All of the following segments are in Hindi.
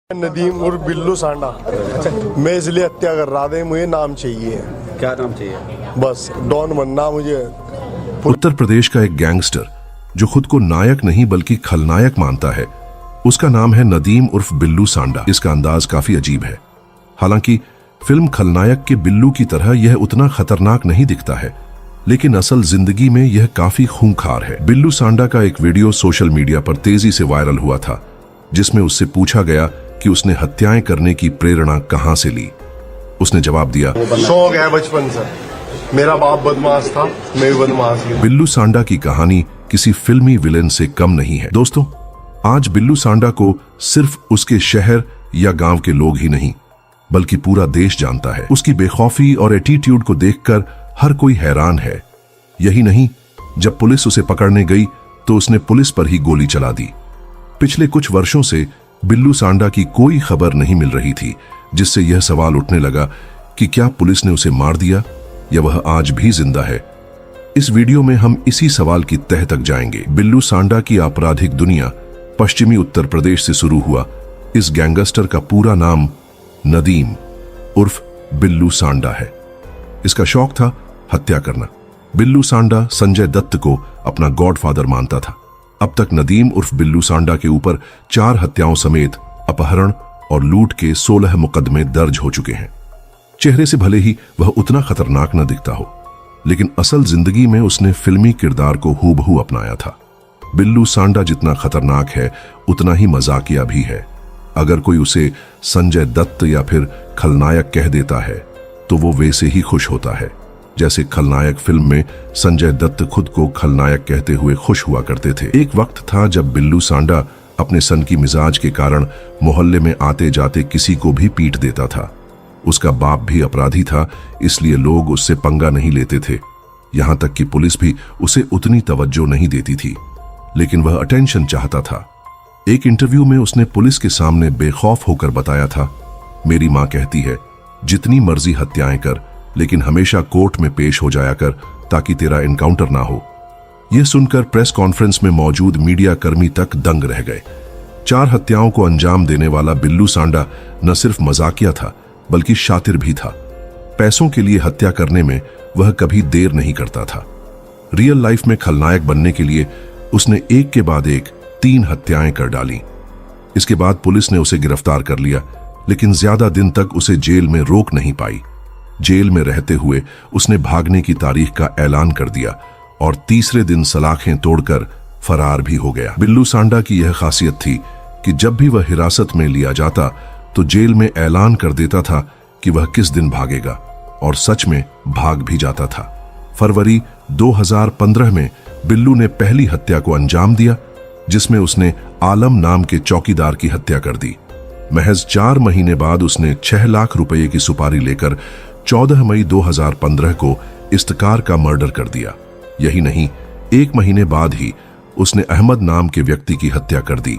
नदीम और बिल्लू सांडा। मैं इसलिए हत्या कर रहा था, मुझे नाम चाहिए। क्या नाम चाहिए? बस डॉन बनना मुझे। उत्तर प्रदेश का एक गैंगस्टर जो खुद को नायक नहीं बल्कि खलनायक मानता है, उसका नाम है नदीम उर्फ बिल्लू सांडा। इसका अंदाज काफी अजीब है। हालांकि फिल्म खलनायक के बिल्लू की तरह यह उतना खतरनाक नहीं दिखता है, लेकिन असल जिंदगी में यह काफी खूंखार है। बिल्लू सांडा का एक वीडियो सोशल मीडिया पर तेजी से वायरल हुआ था, जिसमें उससे पूछा गया कि उसने हत्याएं करने की प्रेरणा कहां से ली। उसने जवाब दिया, शौक है बचपन से। मेरा बाप बदमाश था, मैं भी बदमाश हूं। बिल्लू सांडा की कहानी किसी फिल्मी विलेन से कम नहीं है। दोस्तों, आज बिल्लू सांडा को सिर्फ उसके शहर या गांव के लोग ही नहीं बल्कि पूरा देश जानता है। उसकी बेखौफी और एटीट्यूड को देखकर हर कोई हैरान है। यही नहीं, जब पुलिस उसे पकड़ने गई तो उसने पुलिस पर ही गोली चला दी। पिछले कुछ वर्षों से बिल्लू सांडा की कोई खबर नहीं मिल रही थी, जिससे यह सवाल उठने लगा कि क्या पुलिस ने उसे मार दिया या वह आज भी जिंदा है। इस वीडियो में हम इसी सवाल की तह तक जाएंगे। बिल्लू सांडा की आपराधिक दुनिया पश्चिमी उत्तर प्रदेश से शुरू हुआ। इस गैंगस्टर का पूरा नाम नदीम उर्फ बिल्लू सांडा है। इसका शौक था हत्या करना। बिल्लू सांडा संजय दत्त को अपना गॉडफादर मानता था। अब तक नदीम उर्फ बिल्लू सांडा के ऊपर 4 हत्याओं समेत अपहरण और लूट के 16 मुकदमे दर्ज हो चुके हैं। चेहरे से भले ही वह उतना खतरनाक न दिखता हो, लेकिन असल जिंदगी में उसने फिल्मी किरदार को हूबहू अपनाया था। बिल्लू सांडा जितना खतरनाक है, उतना ही मजाकिया भी है। अगर कोई उसे संजय दत्त या फिर खलनायक कह देता है तो वो वैसे ही खुश होता है जैसे खलनायक फिल्म में संजय दत्त खुद को खलनायक कहते हुए खुश हुआ करते थे। एक वक्त था जब बिल्लू सांडा अपने सन की मिजाज के कारण मोहल्ले में आते जाते किसी को भी पीट देता था। उसका बाप भी अपराधी था, इसलिए लोग उससे पंगा नहीं लेते थे। यहां तक कि पुलिस भी उसे उतनी तवज्जो नहीं देती थी, लेकिन वह अटेंशन चाहता था। एक इंटरव्यू में उसने पुलिस के सामने बेखौफ होकर बताया था, मेरी मां कहती है जितनी मर्जी हत्याएं कर, लेकिन हमेशा कोर्ट में पेश हो जाया कर ताकि तेरा एनकाउंटर ना हो। यह सुनकर प्रेस कॉन्फ्रेंस में मौजूद मीडिया कर्मी तक दंग रह गए। 4 हत्याओं को अंजाम देने वाला बिल्लू सांडा न सिर्फ मजाकिया था बल्कि शातिर भी था। पैसों के लिए हत्या करने में वह कभी देर नहीं करता था। रियल लाइफ में खलनायक बनने के लिए उसने एक के बाद एक 3 हत्याएं कर डाली। इसके बाद पुलिस ने उसे गिरफ्तार कर लिया, लेकिन ज्यादा दिन तक उसे जेल में रोक नहीं पाई। जेल में रहते हुए उसने भागने की तारीख का ऐलान कर दिया और तीसरे दिन सलाखें तोड़कर फरार भी हो गया। बिल्लू सांडा की यह खासियत थी कि जब भी वह हिरासत में लिया जाता तो जेल में ऐलान कर देता था कि वह किस दिन भागेगा, और सच में भाग भी जाता था। फरवरी 2015 में बिल्लू ने पहली हत्या को अंजाम दिया, जिसमें उसने आलम नाम के चौकीदार की हत्या कर दी। महज 4 महीने बाद उसने 6 लाख रुपए की सुपारी लेकर 14 मई 2015 को इफ्तिकार का मर्डर कर दिया। यही नहीं, 1 महीने बाद ही उसने अहमद नाम के व्यक्ति की हत्या कर दी,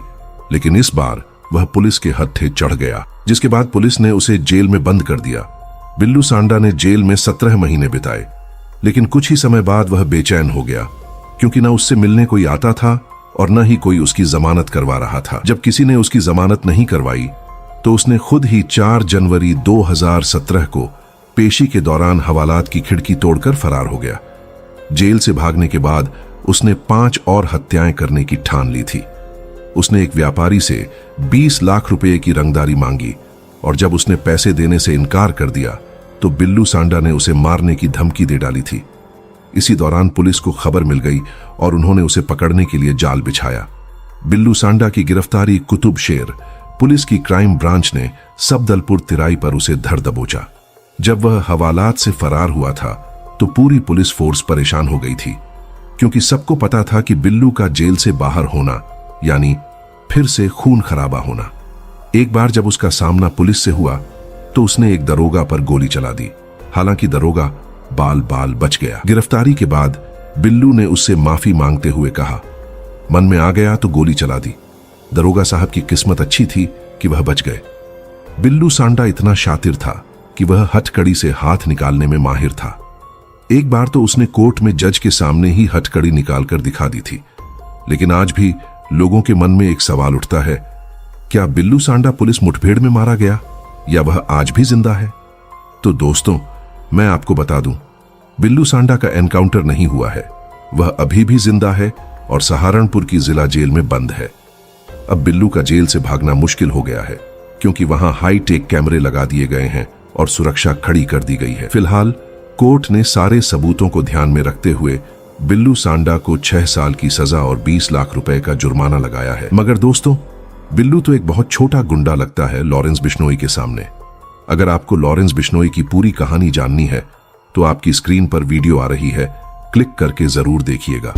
लेकिन इस बार वह पुलिस के हत्थे चढ़ गया, जिसके बाद पुलिस ने उसे जेल में बंद कर दिया। बिल्लू सांडा ने जेल में 17 महीने बिताए, लेकिन कुछ ही समय बाद वह बेचैन हो गया, क्योंकि न उससे मिलने कोई आता था और न ही कोई उसकी जमानत करवा रहा था। जब किसी ने उसकी जमानत नहीं करवाई तो उसने खुद ही 4 जनवरी 2017 को पेशी के दौरान हवालात की खिड़की तोड़कर फरार हो गया। जेल से भागने के बाद उसने 5 और हत्याएं करने की ठान ली थी। उसने एक व्यापारी से 20 लाख रुपए की रंगदारी मांगी, और जब उसने पैसे देने से इनकार कर दिया तो बिल्लू सांडा ने उसे मारने की धमकी दे डाली थी। इसी दौरान पुलिस को खबर मिल गई और उन्होंने उसे पकड़ने के लिए जाल बिछाया। बिल्लू सांडा की गिरफ्तारी कुतुब शेर पुलिस की क्राइम ब्रांच ने सबदलपुर तिराई पर उसे धर दबोचा। जब वह हवालात से फरार हुआ था तो पूरी पुलिस फोर्स परेशान हो गई थी, क्योंकि सबको पता था कि बिल्लू का जेल से बाहर होना यानी फिर से खून खराबा होना। एक बार जब उसका सामना पुलिस से हुआ तो उसने एक दरोगा पर गोली चला दी। हालांकि दरोगा बाल बाल बच गया। गिरफ्तारी के बाद बिल्लू ने उससे माफी मांगते हुए कहा, मन में आ गया तो गोली चला दी। दरोगा साहब की किस्मत अच्छी थी कि वह बच गए। बिल्लू सांडा इतना शातिर था कि वह हथकड़ी से हाथ निकालने में माहिर था। एक बार तो उसने कोर्ट में जज के सामने ही हथकड़ी निकालकर दिखा दी थी। लेकिन आज भी लोगों के मन में एक सवाल उठता है, क्या बिल्लू सांडा पुलिस मुठभेड़ में मारा गया या वह आज भी जिंदा है? तो दोस्तों, मैं आपको बता दूं, बिल्लू सांडा का एनकाउंटर नहीं हुआ है। वह अभी भी जिंदा है और सहारनपुर की जिला जेल में बंद है। अब बिल्लू का जेल से भागना मुश्किल हो गया है, क्योंकि वहां हाई टेक कैमरे लगा दिए गए हैं और सुरक्षा खड़ी कर दी गई है। फिलहाल कोर्ट ने सारे सबूतों को ध्यान में रखते हुए बिल्लू सांडा को 6 साल की सजा और 20 लाख रुपए का जुर्माना लगाया है। मगर दोस्तों, बिल्लू तो एक बहुत छोटा गुंडा लगता है लॉरेंस बिश्नोई के सामने। अगर आपको लॉरेंस बिश्नोई की पूरी कहानी जाननी है तो आपकी स्क्रीन पर वीडियो आ रही है, क्लिक करके जरूर देखिएगा।